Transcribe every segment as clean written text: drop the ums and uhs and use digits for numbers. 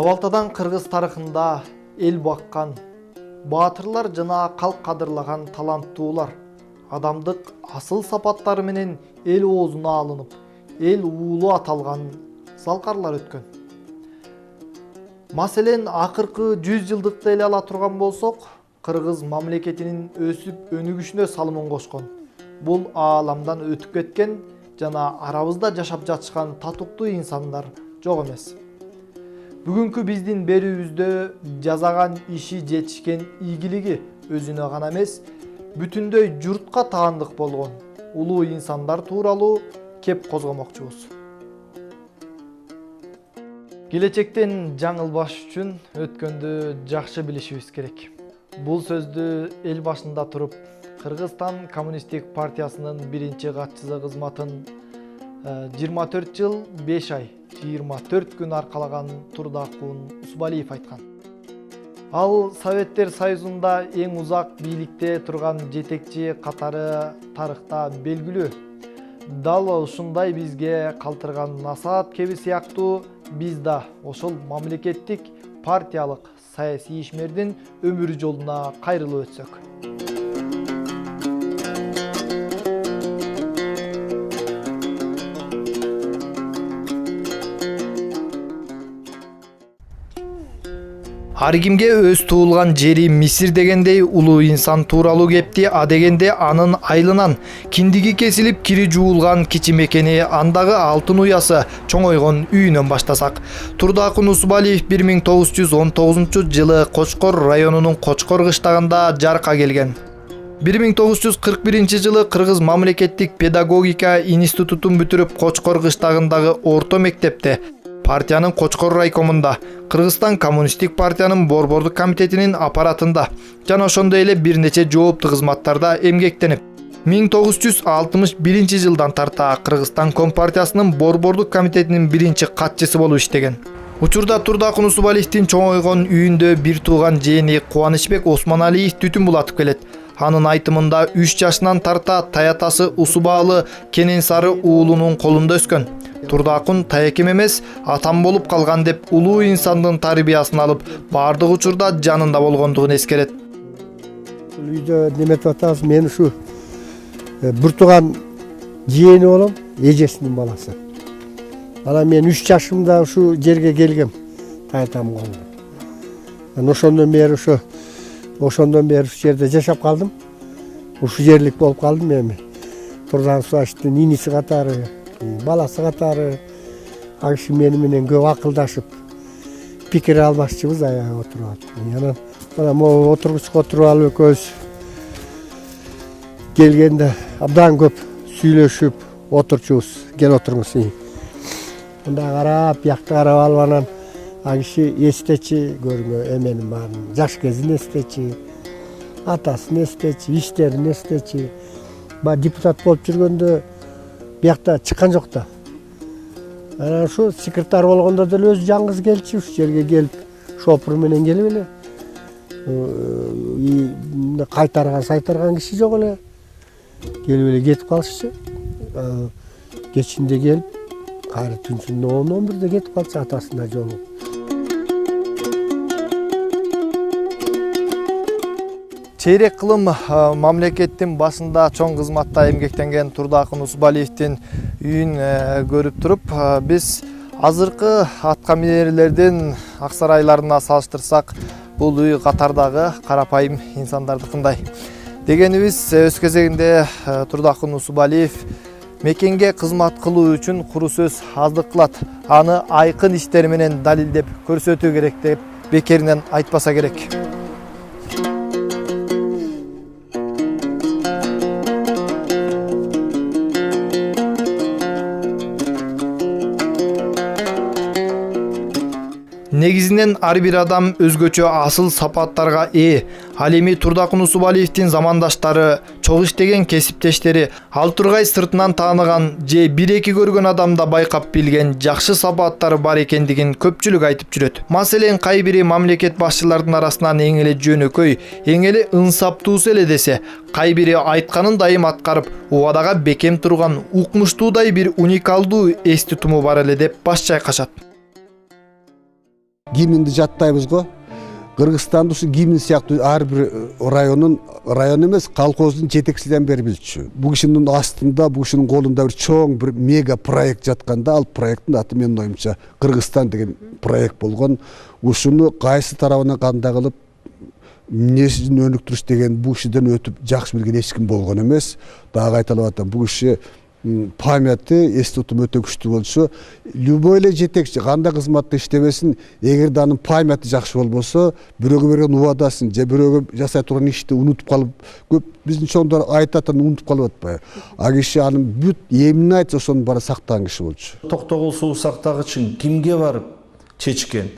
Кабалтадан кыргыз тарыхында эл баккан баатырлар жана калк кадырлаган таланттуулар адамдык асыл сапаттары менен эл оозуна алынып, эл уулу аталган залкарлар өткөн. Маселен, акыркы 100 жылдыкты эле ала турган болсок, кыргыз мамлекетинин өсүп өнүгүшүнө салымын кошкон. Бул ааламдан өтүп кеткен жана арабызда жашап жатышкан татыктуу инсандар жок эмес. Бүгүнкү биздин берүүбүздө жасаган иши жетишкен ийгилиги өзүнө гана эмес, бүтүндөй журтка таандык болгон улуу инсандар тууралуу кеп козгомокчубуз. Келечектен жаңылбаш үчүн өткөндү жакшы билишибиз керек. Бул сөздү эл башында туруп, Кыргызстан Коммунисттик партиясынын биринчи катчысы кызматын 24 жыл 5 ай 24 күн аркалаган Турдакун Усубалиев айткан. Ал Советтер Союзунда эң узак бийликте турган жетекчи катары тарыхта белгилүү. Дал ушундай бизге калтырган насаат кеби сыяктуу биз да ошол мамлекеттик партиялык саясий ишмердин өмүр жолуна кайрылып өтсөк. Ар кимге өз туулган жери Мисир дегендей улуу инсан тууралуу кепти а дегенде анын айылынан киндиги кесилип кири жуулган кичи мекени, андагы алтын уясы чоңойгон үйүнөн баштасак. Турдакун Усубалиев 1919 жылы Кочкор районунун Кочкор кыштагында жарка келген. 1941 жылы Кыргыз мамлекеттик педагогика институтун бүтүрүп Кочкор кыштагындагы орто мектепте партиянын Кочкор райкомунда, Кыргызстан Коммунисттик партиянын борбордук комитетинин аппаратында жана ошондой эле бир нече жооптуу кызматтарда эмгектенип, 1961 жылдан тарта Кыргызстан Компартиясынын борбордук комитетинин биринчи катчысы болуп иштеген. Учурда Турдакун Усубалиевдин чоңойгон үйүндө бир тууган жээни Кубанычбек Осмоналиев түтүн булатып келет. Анын айтымында 3 жашынан тарта таятасы Усубалы Кенен Сары уулунун колунда өскөн. Турдакун таякем эмес, атам болуп калган деп улуу инсандын тарбиясын алып, бардык учурда жанында болгондугун эскерет. Үйдө неметип атабыз, мен ушу бир тууган жээни болом, эжесинин баласы. Ана мен 3 жашымда ушу жерге келгем, таятамдын колунда. Ошондон бери ушу жерде жашап калдым. Ушу жерлик болуп калдым эми. Турдакун Усубалиевдин иниси катары, баласы катары ал киши мени менен көп акылдашып, пикир алмашчыбыз аябай отуруп алып. Анан могу отуруп алып экөөбүз келгенде абдан көп сүйлөшүп отурчубуз. Кел отуруңуз. Мында карап, бияқта карап алып анан ал киши эстечи көргөн эменин баарын, жаш кезин эстечи, атасын эстечи, иштерин эстечи. Депутат болуп жүргөндө бияқта чыккан жок да. Анан ушу секретарь болгондо деле өзү жаңгыз келчү, ушу жерге келип, шопур менен келип эле. Кайтарган киши жок эле. Келип эле кетип калышчы. Кечинде келип, кайра түнсүндө 10-11де кетип калчу атасына жолугуп. Чейрек кылым мамлекеттин башында чоң кызматта эмгектенген Турдакун Усубалиевдин үйүн көрүп туруп, биз азыркы атка минерлердин аксарайларына салыштырсак, бул үй катардагы карапайым инсандардыкындай. Дегенибиз, өз кезегинде Турдакун Усубалиев мекенге кызмат кылуу үчүн куру сөз аздык кылат. Аны айкын иштери менен далилдеп көрсөтүү керек деп бекеринен айтпаса керек. Негизинен ар бир адам өзгөчө асыл сапаттарга ээ. Ал эми Турдакун Усубалиевдин замандаштары, чогуу иштеген кесиптештери, ал тургай сыртынан тааныган же 1-2 көргөн адамда байкап билген жакшы сапаттары бар экендигин көпчүлүк айтып жүрөт. Маселен, кайбири мамлекет башчылардын арасынан эң эле жөнөкөй, эң эле ынсаптуусу эле десе, кайбири айтканын дайым аткарып, убадага бекем турган укмуштуудай бир уникалдуу эс тутуму бар эле деп баш чайкашат. гимнди жаттайбыз го. Кыргызстанда ушу гимн сыяктуу ар бир район эмес, колхоздун жетекчилерден бери билчү. Бул кишинин астында, бул кишинин колунда бир чоң бир мега проект жатканда, ал проекттин аты менин оюмча Кыргызстан деген проект болгон. Ушуну кайсы тарабынан кандай кылып эмнесин өнүктүрүш деген бул кишиден өтүп жакшы билген эч ким болгон эмес. Дагы айталып атам, бул киши памяти, эсте тутум өтө күчтүү болчу. Любой эле жетекчи кандай кызматта иштебесин, эгерде анын памяти жакшы болбосо, бирөөгө берген убадасын же бирөөгө жасай турган ишти унутуп калып, көп биздин чоңдор айтат, унутуп калып атпайбы. А киши анын бүт эмне айтса ошонун баары сактаган киши болчу. Токтогул суу сактагычын кимге барып чечкен,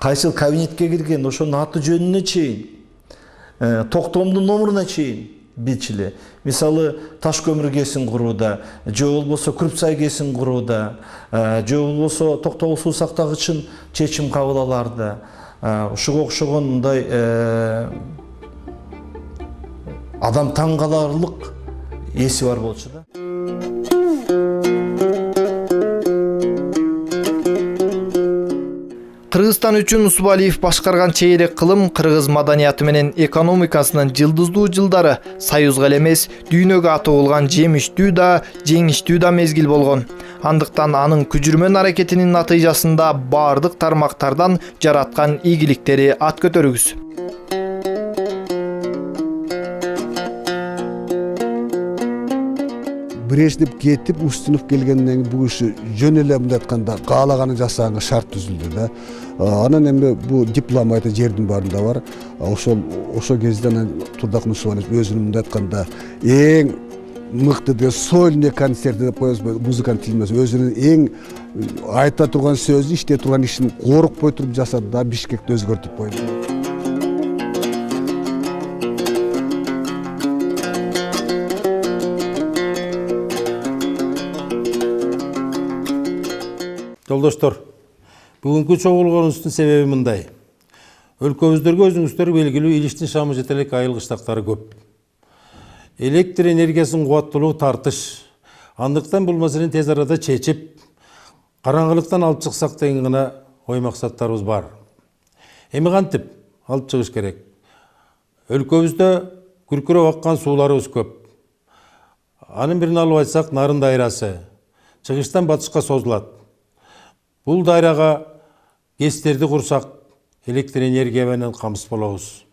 кайсыл кабинетке кирген, ошонун аты жөнүнө чейин, токтомдун номуруна чейин билчиле. Мисалы таш көмүр кесин курууда, же болбосо Күрпсай кесин курууда, же болбосо токтогул суу сактагычын чечим кабыл аларда. Ушуга окшогон мындай адам таң каларлык эси бар болчу да. Кыргызстан үчүн Усубалиев башкарган чейрек кылым кыргыз маданияты менен экономикасынын жылдыздуу жылдары Союзга эле эмес, дүйнөгө аты болгон жемиштүү да, жеңиштүү да мезгил болгон. Андыктан анын күжүрмөн аракетинин натыйжасында бардык тармактардан жараткан ийгиликтери ат көтөрүгүз. Брежнев кетип, Устинов келгенден кийин бул киши жөн эле мындай айтканда каалаганын жасаганга шарт түзүлдү да. Анан эми бул дипломат жердин баарында бар. Ошол кезде анан Турдак Усубалиев өзүнүн мындай айтканда эң мыкты деген сольный концерт деп коебузбу, музыканын тилинде өзүнүн эң айта турган сөзү, иштей турган ишин коркпой туруп жасады да, Бишкекти өзгөртүп койду. Жолдоштор, бүгүнкү чогулганыбыздын себеби мындай. Өлкөбүздөргө өзүңүздөр белгилүү илиштин шамы жете элек айыл кыштактары көп. Электр энергиясынын кубаттуулугу тартыш. Андыктан бул маселени тез арада чечип, караңгылыктан алып чыксак деген гана ой максаттарыбыз бар. Эми кантип алып чыгыш керек? Өлкөбүздө күркүрөп аккан сууларыбыз көп. Анын бирин алып айтсак, Нарын дайрасы чыгыштан батышка созулат. Бул дайрага ГЭСтерди курсак, электр энергия менен камсыз болобуз.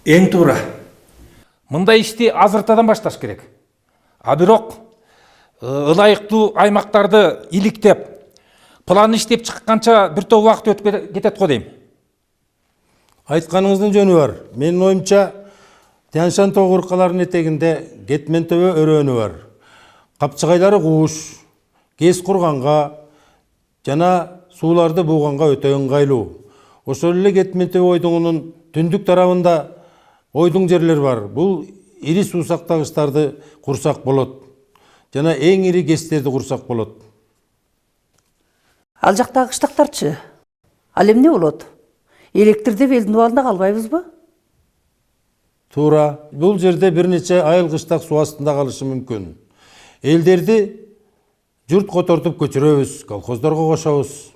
Эң туура. Мындай ишти азыртадан башташ керек. А бирок ылайыктуу аймактарды иликтеп, план иштеп чыкканча бир топ убакыт өтүп кетет го дейм. Айтканыңыздын жөнү бар. Менин оюмча, Тянь-Шань тоо куркаларынын этегинде Кетмен төбө өрөөнү бар. Капчыгайлары кууш, ГЭС курганга жана сууларды бууганга өтө ыңгайлуу. Ошол эле Кетмен төбө ойдуңунун түндүк тарабында ойдуң жерлер бар. Бул ири суу сактагычтарды курсак болот. Жана эң ири ГЭСтерди курсак болот. Ал жактагы кыштактарчы? Ал эмне болот? Электрди элдин абалында калбайбызбы? Туура. Бул жерде бир нече айыл кыштак суу астында калышы мүмкүн. Элдерди журт котортуп көчүрөбүз, колхоздорго кошобуз.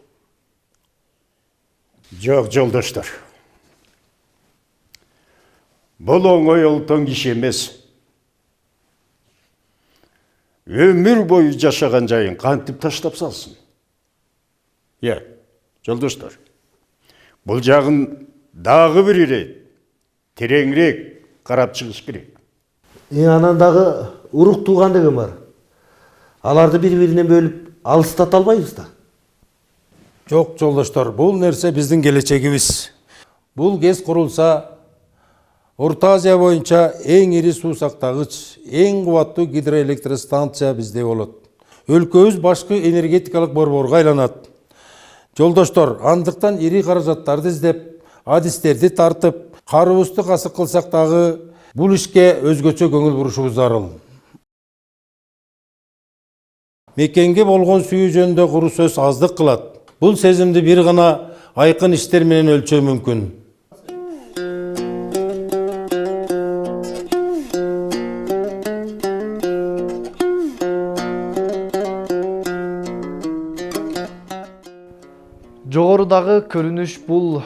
Жок, жолдоштор. Бул оңой олтон киши эмес. Өмүр бою жашаган жайын кантип таштап салсын? Жолдоштор. Бул жагын дагы бир ирет, тереңирээк карап чыгыш керек. Анан дагы урук тууган деген бар. Аларды бири-биринен бөлүп алыстата албайбыз да. Жок, жолдоштор, бул нерсе биздин келечегибиз. Бул ГЭС курулса, Орто Азия боюнча эң ири суу сактагыч, эң кубаттуу гидроэлектростанция бизде болот. Өлкөбүз башкы энергетикалык борборго айланат. Жолдоштор, андыктан ири каражаттарды издеп, адистерди тартып, карыбызды касык кылсак дагы бул ишке өзгөчө көңүл бурушубуз зарыл. Мекенге болгон сүйүү жөнүндө куру сөз аздык кылат. Бул сезимди бир гана айкын иштер менен өлчөө мүмкүн. Мурдагы көрүнүш бул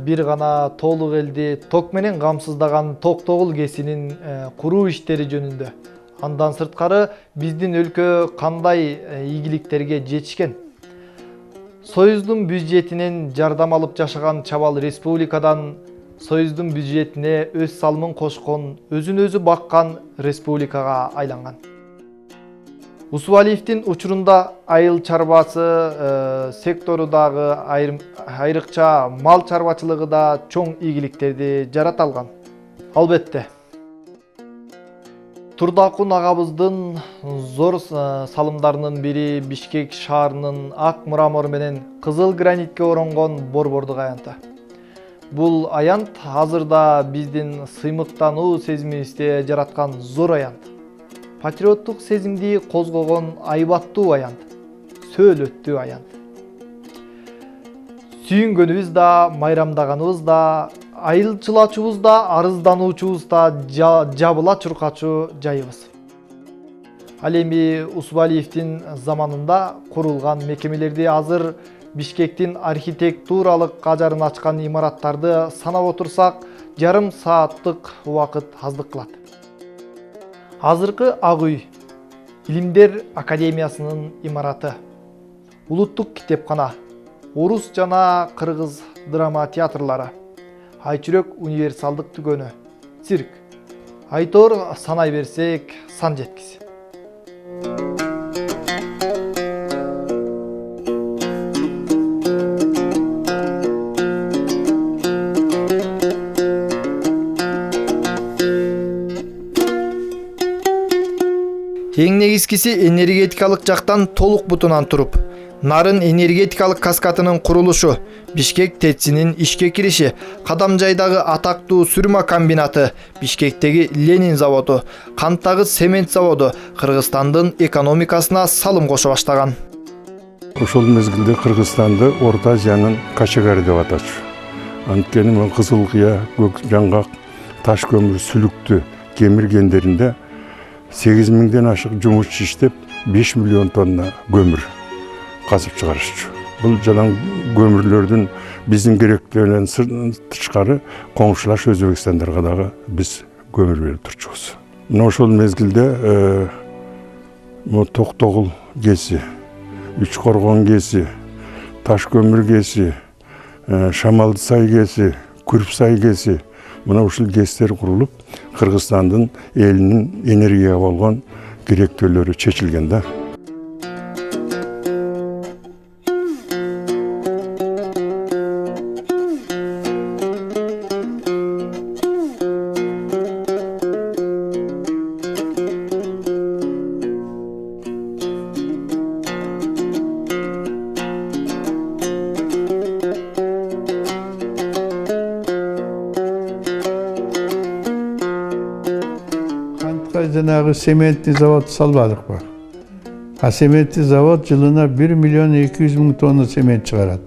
бир гана толук элди ток менен камсыздаган Токтогул КЭСинин куруу иштери жөнүндө. Андан сырткары биздин өлкө кандай ийгиликтерге жетишкен? Союздун бюджетинен жардам алып жашаган чабал республикадан Союздун бюджетине өз салымын кошкон, өзүн өзү баккан республикага айланган. Усубалиевдин учурунда айыл чарбасы секторудагы айрыкча мал чарбачылыгы да чоң ийгиликтерди жарата алган. Албетте, Турдакун агабыздын зор салымдарынын бири Бишкек шаарынын ак мрамор менен кызыл гранитке оронгон борбордук аянты. Бул аянт азырда биздин сыймыктануу сезимибизди жараткан зор аянт. Патриоттук сезимди козгогон айбаттуу аянт, сөөлөттүү аянт. Сүйүнгөнүбүз да, майрамдаганыбыз да, айылчылачубуз да, арыздануучубуз да жабыла чуркачу жайыбыз. Ал эми Усубалиевдин заманында курулган мекемелерди азыр Бишкектин архитектуралык ажарын ачкан имараттарды санап отурсак, жарым сааттык убакыт аздык кылат. Азыркы Ак үй, Илимдер академиясынын имараты, улуттук китепкана, орус жана кыргыз драма театрлары, Айчүрөк универсалдык дүкөнү, цирк. Айтор санай берсек сан жеткис. Эң негизгиси энергетикалык жактан толук бутунан туруп, Нарын энергетикалык каскадынын курулушу, Бишкек ТЭЦинин ишке кириши, Кадамжайдагы атактуу сүрма комбинаты, Бишкектеги Ленин заводу, Канттагы цемент заводу Кыргызстандын экономикасына салым кошо баштаган. Ошол мезгилде Кыргызстанды Орто Азиянын качыгары деп атачу. Анткени кызыл кыя, көк жаңгак, таш көмүр, сүлүктү кемиргендеринде 8000ден ашык жумушчу иштеп 5 миллион тонна көмүр казып чыгарышчу. Бул жалаң көмүрлөрдүн биздин керектелеринен тышкары коңшулаш Өзбекстандарга дагы биз көмүр берип турчубуз. Мына ошол мезгилде Токтогул КЭСи, Үч Коргон КЭСи, Таш көмүр КЭСи, Шамалдысай КЭСи, Күрпсай КЭСи, мына ушул КЭСтер курулуп, Кыргызстандын элинин энергияга болгон керектөөлөрү чечилген да. Жанагы цементный завод салбадык ба. А цементный завод жылына 1 миллион 200 мың тонна цемент чыгарат.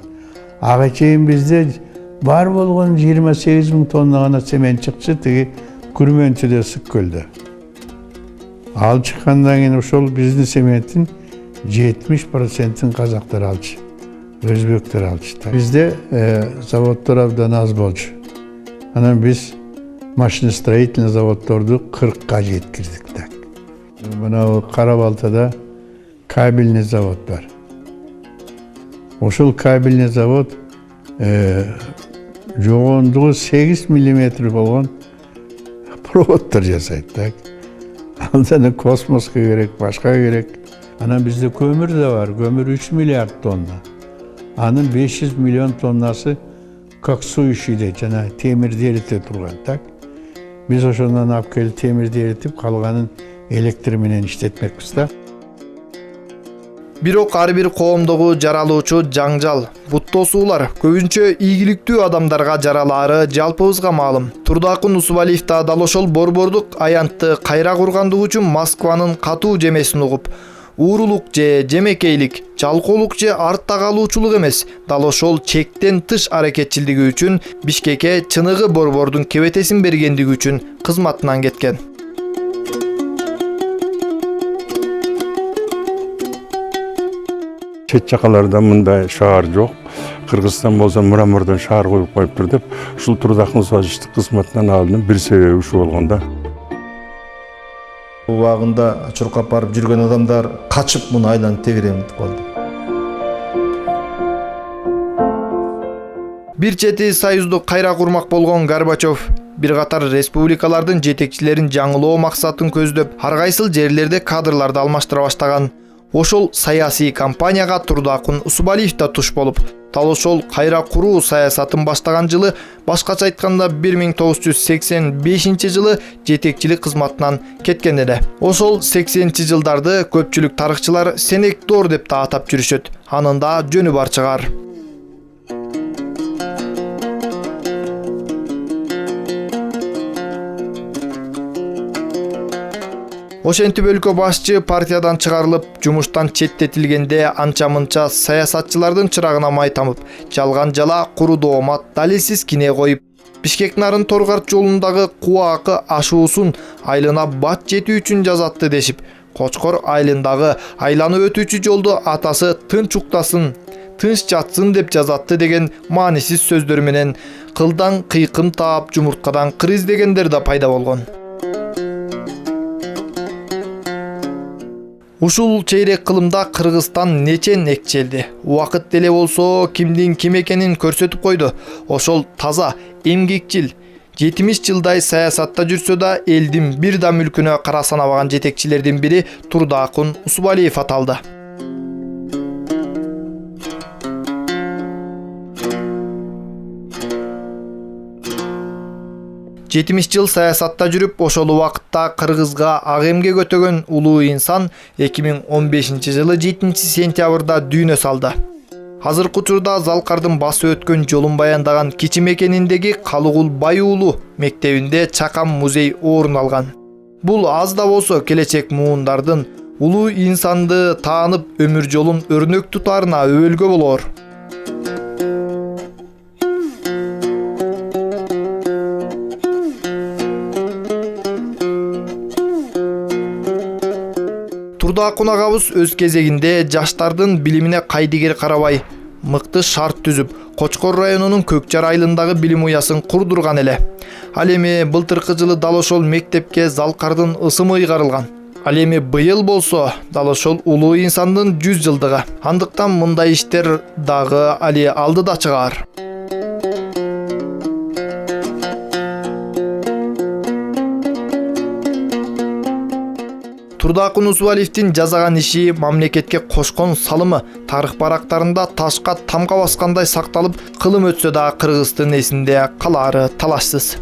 Ага чейин бизде бар болгон 28 мың тонна гана цемент чыкчы тиги Күрмөнчүдө Сүккөлдө. Ал чыккандан кийин ошол биздин цементтин 70%-ин казактар алчу, өзбектер алчу. Бизде заводдор абдан аз болчу. Анан биз машиностроительный заводдорду 40-ка жеткирдик. Мына Кара-Балтада кабельный завод бар. Ошол кабельный завод жогондугу 8 мм болгон проводдор жасайт. Андан космоска керек, башка керек. Анан бизде көмүр да бар. Көмүр 3 миллиард тонна. Анын 500 миллион тоннасы коксующийде жана темирди эрите турган. Биз ошондон алып келип темирди эритип, калганын электр менен иштетмекпиз да. Бирок ар бир коомдогу жаралуучу жаңжал, бут тосуулар көбүнчө ийгиликтүү адамдарга жаралаары жалпыбызга маалым. Турдакун Усубалиев да дал ошол борбордук аянтты кайра кургандыгы үчүн Москванын катуу жемесин угуп, уурулук же жемекейлик, жалкоолук же артта калуучулук эмес, дал ошол чектен тыш аракетчилдиги үчүн Бишкекке чыныгы борбордун кебетесин бергендиги үчүн кызматынан кеткен. Чет жакаларда мындай шаар жок. Кыргызстан болсо мрамордон шаар коюп коюптур деп ушул Турдакын созуштук кызматынан алынып бир себеби ушу болгон да. Убагында чуркап барып жүргөн адамдар качып муну айланып тегеремитип калды. Бир чети союзду кайра курмак болгон Горбачев бир катар республикалардын жетекчилерин жаңылоо максатын көздөп, ар кайсыл жерлерде кадрларды алмаштыра баштаган. Ошол саясий кампанияга Турдакын Усубалиев да туш болуп, ал ошол кайра куруу саясатын баштаган жылы, башкача айтканда 1985 жылы жетекчилик кызматынан кеткен эле. Ошол 80-жылдарды көпчүлүк тарыхчылар Сенектор деп да атап жүрүшөт. Анын да жөнү бар чыгар. Ошентип өлкө башчы партиядан чыгарылып, жумуштан четтетилгенде анча-мынча саясатчылардын чырагына май тамып, жалган жала куру доомат далилсиз кине коюп, Бишкек нарын Торгарт жолундагы кубакы ашуусун айлына бат жетүү үчүн жазатты дешип, Кочкор айылындагы айланып өтүүчү жолду атасы тынч уктасын, тынч жатсын деп жазатты деген маанисиз сөздөр менен кылдан кыйкым таап, жумурткадан кыр издегендер да пайда болгон. Ушул чейрек кылымда Кыргызстан нечен экчелди. Убакыт деле болсо кимдин ким экенин көрсөтүп койду. Ошол таза, эмгекчил, 70 жылдай саясатта жүрсө да элдин бир да мүлкүнө кара санабаган жетекчилердин бири Турдакын Усубалиев аталды. Жетимиш жыл саясатта жүрүп, ошол убакытта Кыргызга ак эмге көтөгөн улуу инсан 2015 жылы 7 сентябрда дүйнө салды. Азыркы учурда Залкардын басып өткөн жолун баяндаган Кичи мекениндеги Калыгул Бай уулу мектебинде чакан музей орун алган. Бул аз да болсо келечек муундардын улуу инсанды таанып өмүр жолун өрнөк тутарына өбөлгө болор. Турдакын агабыз өз кезегинде жаштардын билимине кайдыгер карабай, мыкты шарт түзүп, Кочкор районунун Көкжар айылындагы билим уясын курдурган эле. Ал эми былтыркы жылы дал ошол мектепке Залкардын ысымы ыйгарылган. Ал эми быйыл болсо дал ошол улуу инсандын 100 жылдыгы. Андыктан мындай иштер дагы али алдыда чыгар. Турдакын Усубалиевдин жазаган иши, мамлекетке кошкон салымы тарых барактарында ташка тамга баскандай сакталып, кылым өтсө да Кыргыздын эсинде калаары талашсыз.